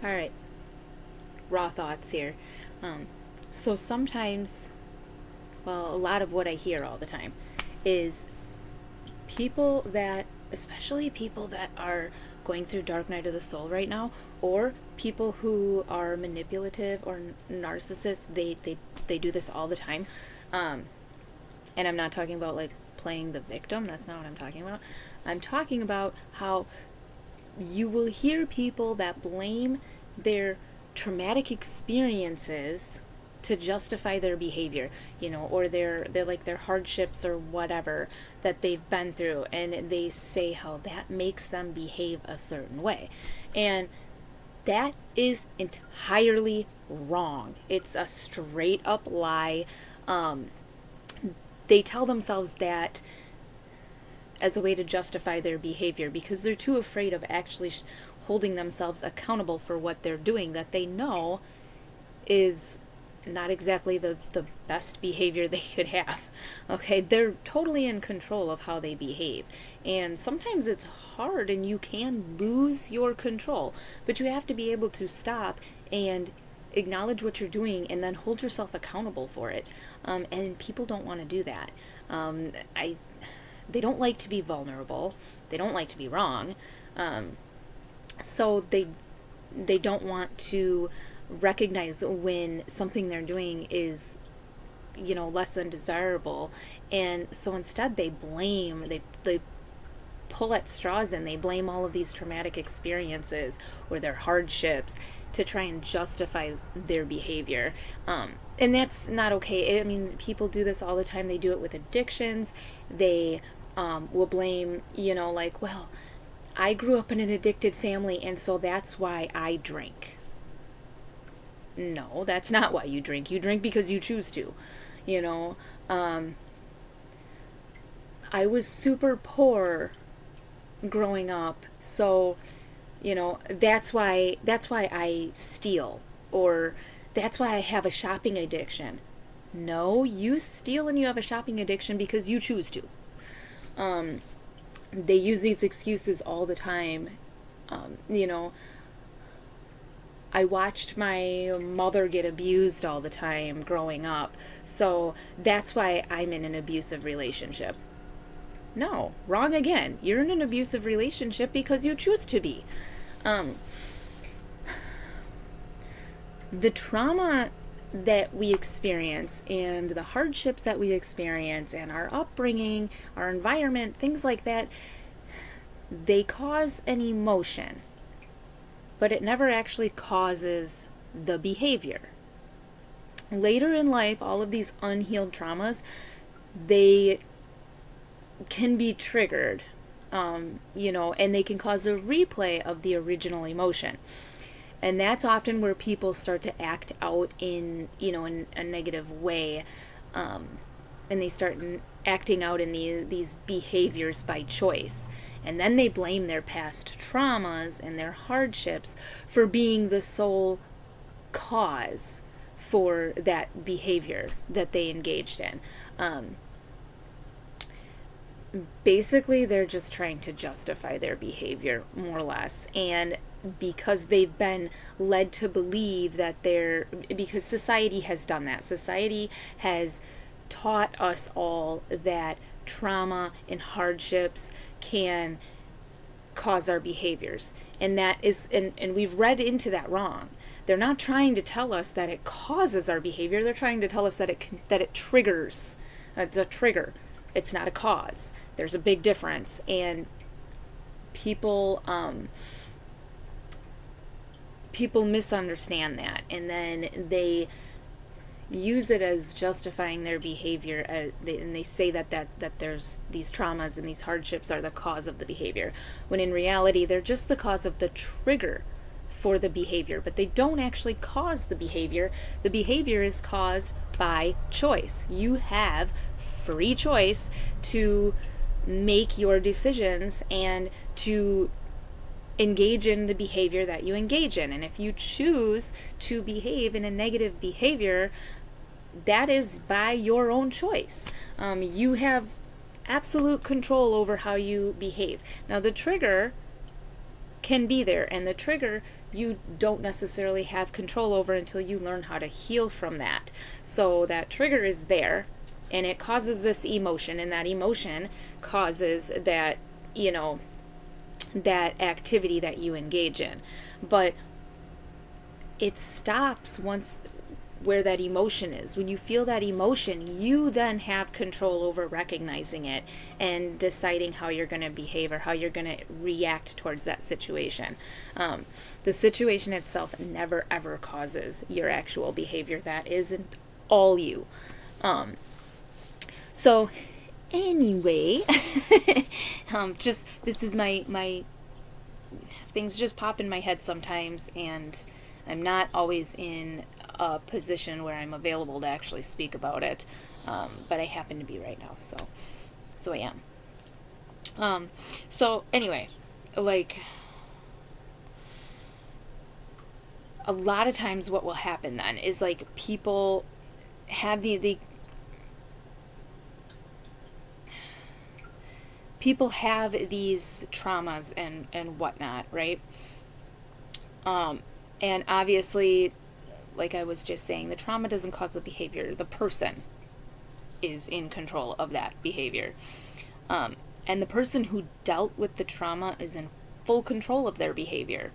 All right, raw thoughts here. Um, so sometimes, well, a lot of what I hear all the time is people that, especially people that are going through dark night of the soul right now, or people who are manipulative or narcissists, they do this all the time. Um, and I'm not talking about like playing the victim. That's not what I'm talking about. I'm talking about how you will hear people that blame their traumatic experiences to justify their behavior, or their like their hardships or whatever that they've been through, and they say how that makes them behave a certain way. And that is entirely wrong. It's a straight up lie. Um, they tell themselves that as a way to justify their behavior because they're too afraid of actually holding themselves accountable for what they're doing that they know is not exactly the best behavior they could have. Okay, they're totally in control of how they behave. And sometimes it's hard and you can lose your control, but you have to be able to stop and acknowledge what you're doing and then hold yourself accountable for it. And people don't want to do that. I They don't like to be vulnerable. They don't like to be wrong. So they don't want to recognize when something they're doing is less than desirable, and so instead they pull at straws and they blame all of these traumatic experiences or their hardships to try and justify their behavior. And that's not okay. I mean, people do this all the time. They do it with addictions. They will blame, like, well, I grew up in an addicted family and so that's why I drink. No, that's not why you drink. You drink because you choose to. You know, I was super poor growing up, so that's why I steal, or that's why I have a shopping addiction. No, you steal and you have a shopping addiction because you choose to. They use these excuses all the time. You know, I watched my mother get abused all the time growing up, so that's why I'm in an abusive relationship. No, wrong again. You're in an abusive relationship because you choose to be. Um, the trauma that we experience and the hardships that we experience and our upbringing, our environment, things like that, they cause an emotion, but it never actually causes the behavior. Later in life, all of these unhealed traumas, they can be triggered, and they can cause a replay of the original emotion. And that's often where people start to act out in a negative way, and they start acting out in these behaviors by choice. And then they blame their past traumas and their hardships for being the sole cause for that behavior that they engaged in. Basically, they're just trying to justify their behavior, more or less. And because they've been led to believe that because society has done that. Society has taught us all that trauma and hardships can cause our behaviors. And that is, and we've read into that wrong. They're not trying to tell us that it causes our behavior. They're trying to tell us that it triggers. It's a trigger. It's not a cause. There's a big difference. And people people misunderstand that, and then they use it as justifying their behavior, and they say that there's these traumas and these hardships are the cause of the behavior, when in reality they're just the cause of the trigger for the behavior, but they don't actually cause the behavior. The behavior is caused by choice. You have free choice to make your decisions and to engage in the behavior that you engage in. And if you choose to behave in a negative behavior, that is by your own choice. You have absolute control over how you behave. Now, the trigger can be there, and the trigger you don't necessarily have control over until you learn how to heal from that. So that trigger is there, and it causes this emotion, and that emotion causes that, that activity that you engage in. But it stops once where that emotion is. When you feel that emotion, you then have control over recognizing it and deciding how you're going to behave or how you're going to react towards that situation. The situation itself never ever causes your actual behavior. That isn't all you. So anyway, just this is my things just pop in my head sometimes, and I'm not always in a position where I'm available to actually speak about it, but I happen to be right now, so I am. So anyway, like, a lot of times what will happen then is, like, people have people have these traumas and whatnot, right? And obviously, like I was just saying, the trauma doesn't cause the behavior. The person is in control of that behavior. And the person who dealt with the trauma is in full control of their behavior.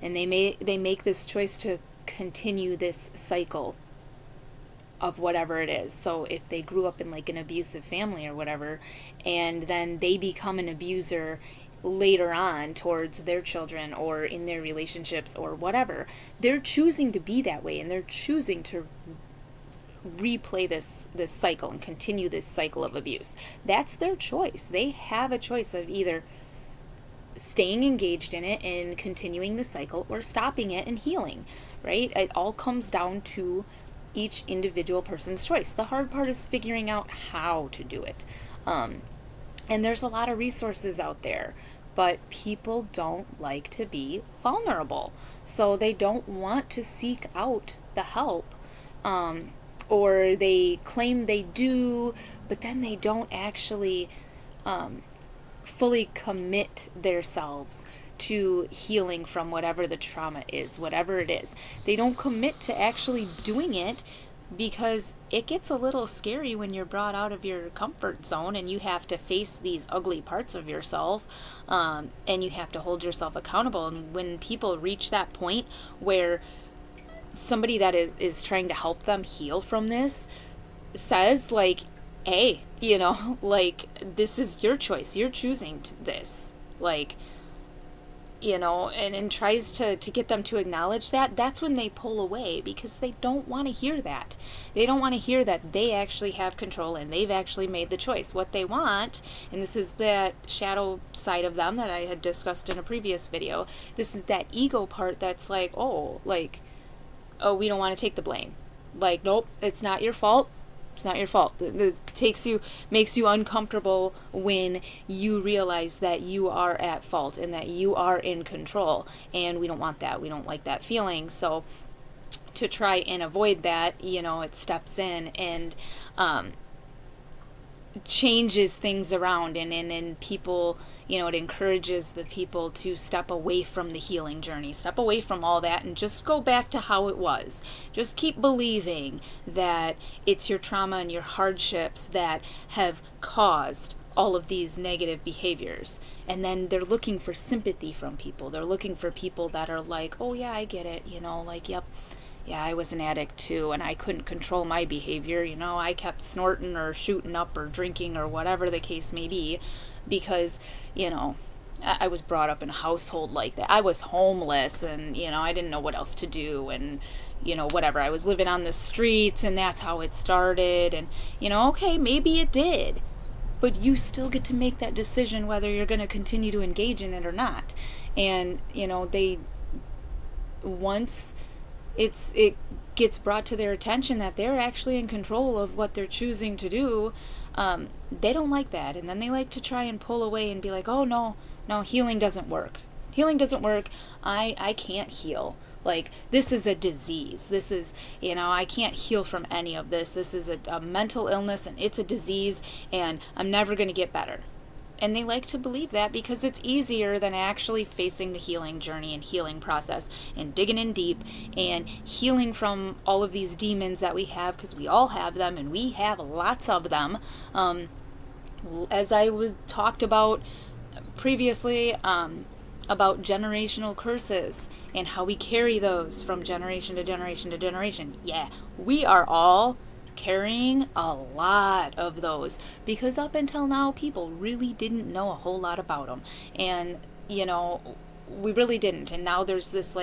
And they make this choice to continue this cycle of whatever it is. So if they grew up in, like, an abusive family or whatever, and then they become an abuser later on towards their children or in their relationships or whatever, they're choosing to be that way, and they're choosing to replay this cycle and continue this cycle of abuse. That's their choice. They have a choice of either staying engaged in it and continuing the cycle, or stopping it and healing, right? It all comes down to each individual person's choice. The hard part is figuring out how to do it. And there's a lot of resources out there, but people don't like to be vulnerable. So they don't want to seek out the help, or they claim they do, but then they don't actually fully commit themselves to healing from whatever the trauma is, whatever it is. They don't commit to actually doing it, because it gets a little scary when you're brought out of your comfort zone and you have to face these ugly parts of yourself, and you have to hold yourself accountable. And when people reach that point where somebody that is trying to help them heal from this says, like, hey, like, this is your choice, you're choosing this, like, and tries to get them to acknowledge that, that's when they pull away, because they don't want to hear that. They don't want to hear that they actually have control and they've actually made the choice. What they want, and this is that shadow side of them that I had discussed in a previous video, this is that ego part that's like, oh, we don't want to take the blame. Like, nope, it's not your fault. It's not your fault. It makes you uncomfortable when you realize that you are at fault and that you are in control. And we don't want that. We don't like that feeling. So to try and avoid that, it steps in and changes things around, and people, it encourages the people to step away from the healing journey, step away from all that, and just go back to how it was. Just keep believing that it's your trauma and your hardships that have caused all of these negative behaviors. And then they're looking for sympathy from people. They're looking for people that are like, oh yeah, I get it, like, yep, yeah, I was an addict too, and I couldn't control my behavior. I kept snorting or shooting up or drinking or whatever the case may be, because, I was brought up in a household like that. I was homeless, and, I didn't know what else to do, and, whatever. I was living on the streets, and that's how it started, and, okay, maybe it did, but you still get to make that decision whether you're going to continue to engage in it or not. And, once it gets brought to their attention that they're actually in control of what they're choosing to do, they don't like that. And then they like to try and pull away and be like, oh, no, healing doesn't work. Healing doesn't work. I can't heal. Like, this is a disease. This is, I can't heal from any of this. This is a mental illness, and it's a disease, and I'm never going to get better. And they like to believe that because it's easier than actually facing the healing journey and healing process and digging in deep and healing from all of these demons that we have, because we all have them and we have lots of them. As I was talked about previously, about generational curses and how we carry those from generation to generation to generation. Yeah, we are all carrying a lot of those, because up until now people really didn't know a whole lot about them, and we really didn't. And now there's this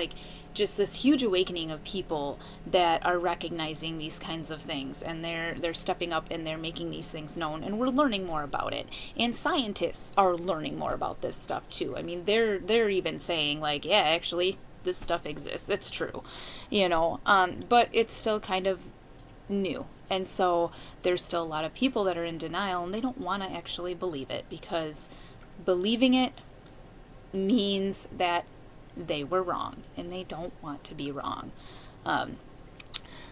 just this huge awakening of people that are recognizing these kinds of things, and they're stepping up and they're making these things known, and we're learning more about it. And scientists are learning more about this stuff too. I mean, they're even saying yeah, actually this stuff exists, it's true, but it's still kind of new. And so there's still a lot of people that are in denial, and they don't want to actually believe it, because believing it means that they were wrong, and they don't want to be wrong.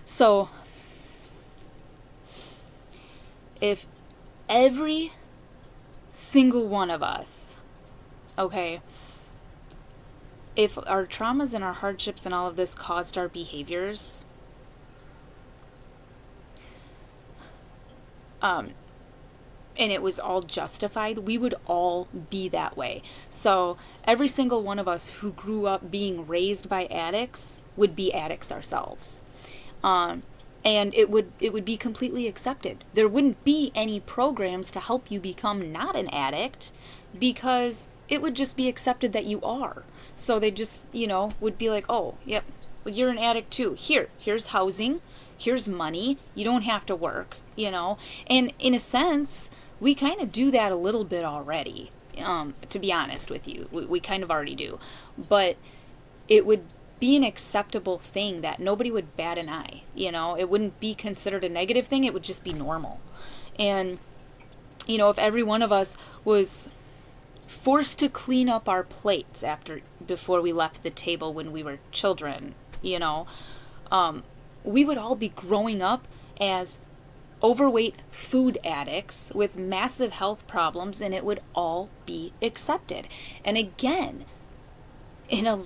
So if every single one of us, okay, if our traumas and our hardships and all of this caused our behaviors, and it was all justified, we would all be that way. So every single one of us who grew up being raised by addicts would be addicts ourselves. And it would be completely accepted. There wouldn't be any programs to help you become not an addict, because it would just be accepted that you are. So they just, would be like, oh, yep, well, you're an addict too. Here's housing, here's money, you don't have to work, And in a sense, we kind of do that a little bit already, to be honest with you. We kind of already do. But it would be an acceptable thing that nobody would bat an eye, It wouldn't be considered a negative thing, it would just be normal. And, if every one of us was forced to clean up our plates before we left the table when we were children, we would all be growing up as overweight food addicts with massive health problems, and it would all be accepted. And again, in a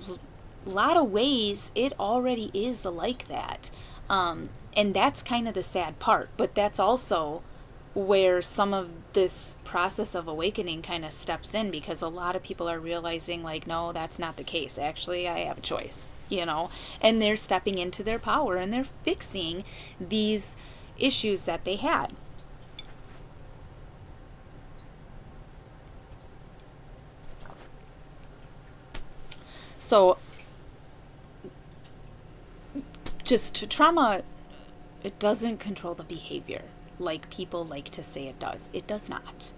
lot of ways, it already is like that. And that's kind of the sad part, but that's also where some of this process of awakening kind of steps in, because a lot of people are realizing no, that's not the case. Actually, I have a choice, and they're stepping into their power, and they're fixing these issues that they had. So just trauma, it doesn't control the behavior like people like to say it does. It does not.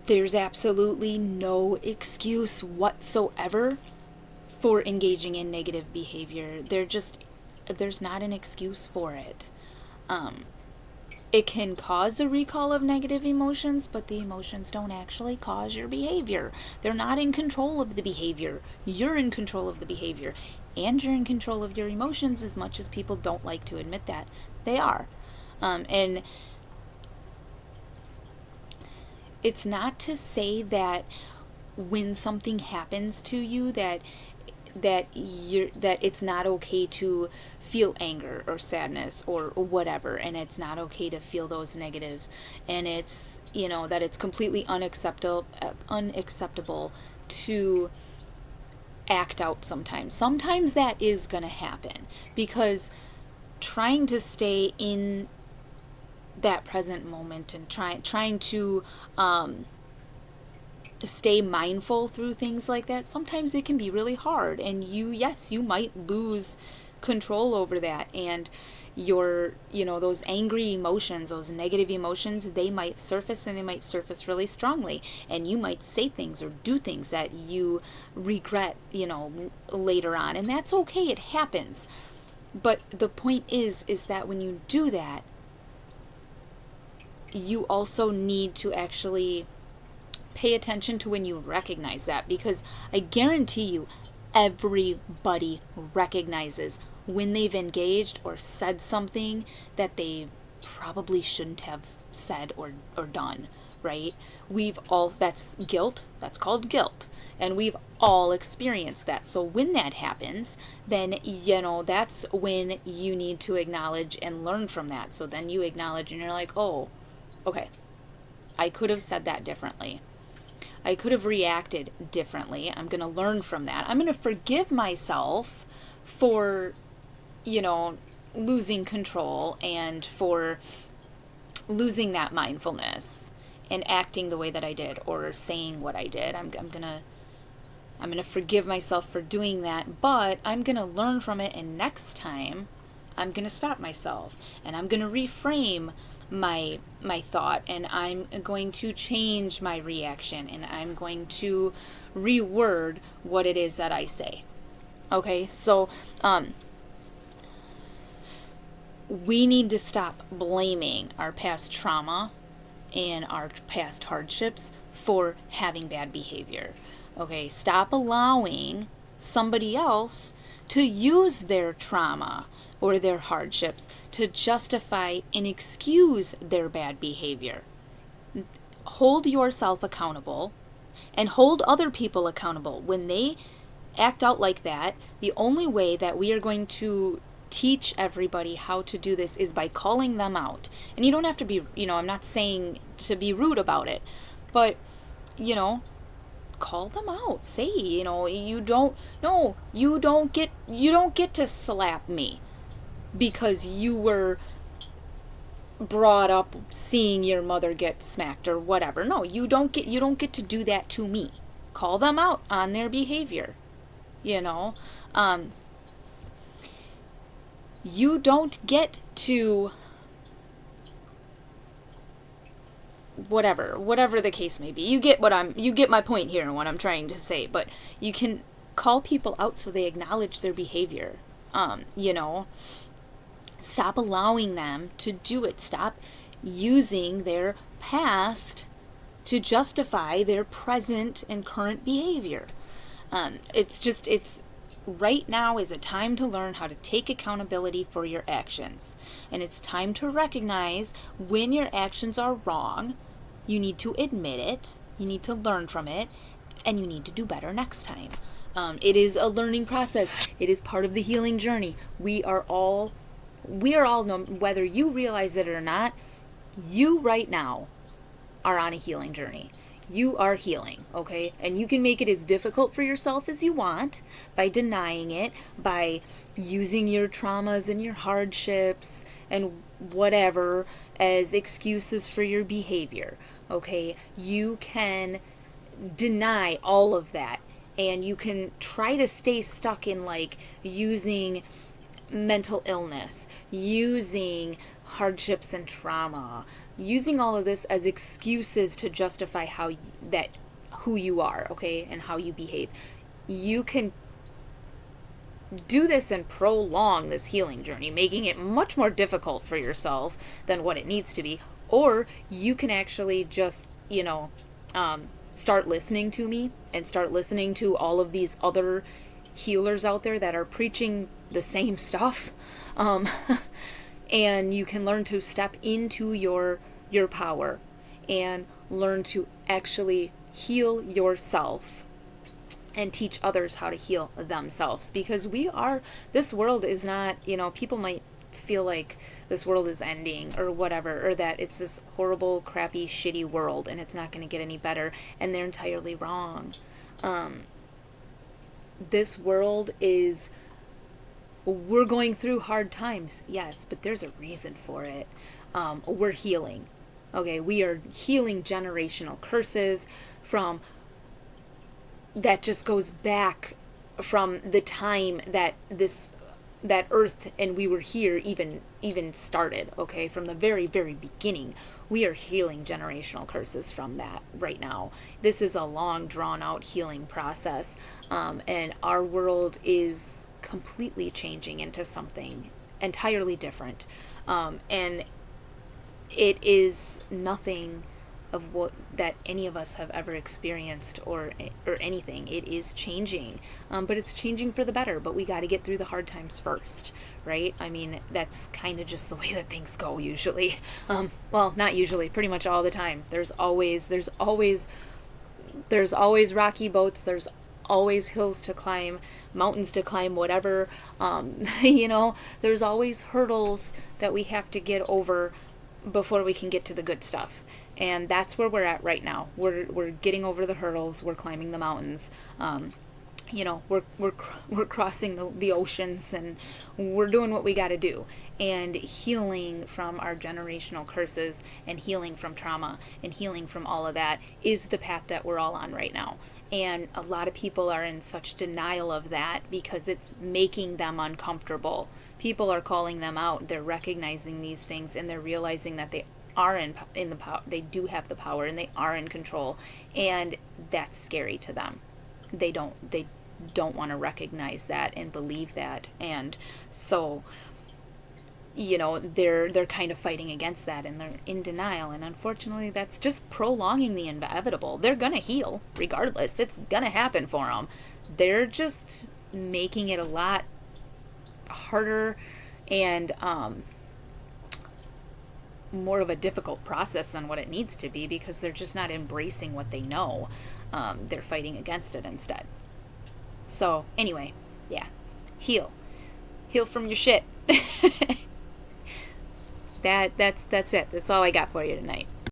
There's absolutely no excuse whatsoever for engaging in negative behavior. There's not an excuse for it. It can cause a recall of negative emotions, but the emotions don't actually cause your behavior. They're not in control of the behavior. You're in control of the behavior. And you're in control of your emotions, as much as people don't like to admit that. They are. And it's not to say that when something happens to you that it's not okay to feel anger or sadness or whatever, and it's not okay to feel those negatives, and it's that it's completely unacceptable to act out sometimes that is going to happen, because trying to stay in that present moment and trying to stay mindful through things like that, sometimes it can be really hard, and you might lose control over that, and your those angry emotions, those negative emotions, they might surface, and they might surface really strongly, and you might say things or do things that you regret later on, and that's okay. It happens. But the point is that when you do that, you also need to actually pay attention to when you recognize that, because I guarantee you everybody recognizes when they've engaged or said something that they probably shouldn't have said or done, right? That's guilt, that's called guilt. And we've all experienced that. So when that happens, then, that's when you need to acknowledge and learn from that. So then you acknowledge and you're like, oh, okay, I could have said that differently. I could have reacted differently. I'm going to learn from that. I'm going to forgive myself for, losing control and for losing that mindfulness and acting the way that I did or saying what I did. I'm gonna forgive myself for doing that, but I'm gonna learn from it, and next time I'm gonna stop myself and I'm gonna reframe my thought, and I'm going to change my reaction, and I'm going to reword what it is that I say. Okay, so we need to stop blaming our past trauma and our past hardships for having bad behavior. Okay, stop allowing somebody else to use their trauma or their hardships to justify and excuse their bad behavior. Hold yourself accountable and hold other people accountable. When they act out like that, the only way that we are going to teach everybody how to do this is by calling them out. And you don't have to be, I'm not saying to be rude about it, but, call them out. Say, you don't get to slap me because you were brought up seeing your mother get smacked or whatever. No, you don't get to do that to me. Call them out on their behavior. You don't get to whatever the case may be. You get my point here and what I'm trying to say, but you can call people out so they acknowledge their behavior. Stop allowing them to do it. Stop using their past to justify their present and current behavior. It's right now is a time to learn how to take accountability for your actions. And it's time to recognize when your actions are wrong. You need to admit it, you need to learn from it, and you need to do better next time. It is a learning process. It is part of the healing journey. We are all, whether you realize it or not, you right now are on a healing journey. You are healing, okay? And you can make it as difficult for yourself as you want by denying it, by using your traumas and your hardships and whatever as excuses for your behavior, okay? You can deny all of that, and you can try to stay stuck in using mental illness, using hardships and trauma, using all of this as excuses to justify who you are, okay, and how you behave. You can do this and prolong this healing journey, making it much more difficult for yourself than what it needs to be. Or you can actually just, start listening to me and start listening to all of these other healers out there that are preaching the same stuff. And you can learn to step into your power and learn to actually heal yourself and teach others how to heal themselves. Because this world is not, people might feel like this world is ending or whatever, or that it's this horrible, crappy, shitty world and it's not going to get any better, and they're entirely wrong. This world we're going through hard times, yes, but there's a reason for it. We're healing. Okay, we are healing generational curses that just goes back from the time that earth and we were here even started, okay? From the very, very beginning, we are healing generational curses from that right now. This is a long, drawn-out healing process, and our world is completely changing into something entirely different, and it is nothing of what that any of us have ever experienced or anything. It is changing, but it's changing for the better. But we got to get through the hard times first, right? I mean, that's kind of just the way that things go usually. Well, not usually, pretty much all the time. There's always rocky boats. There's always hills to climb, mountains to climb, whatever. There's always hurdles that we have to get over before we can get to the good stuff. And that's where we're at right now. We're getting over the hurdles. We're climbing the mountains. We're crossing the oceans, and we're doing what we got to do, and healing from our generational curses, and healing from trauma, and healing from all of that is the path that we're all on right now. And a lot of people are in such denial of that because it's making them uncomfortable. People are calling them out. They're recognizing these things, and they're realizing that they are in the power. They do have the power, and they are in control, and that's scary to them. They don't want to recognize that and believe that, and so they're kind of fighting against that, and they're in denial, and unfortunately that's just prolonging the inevitable. They're gonna heal regardless. It's gonna happen for them. They're just making it a lot harder and more of a difficult process than what it needs to be, because they're just not embracing what they know. They're fighting against it instead. So anyway, yeah, heal from your shit. That's it. That's all I got for you tonight.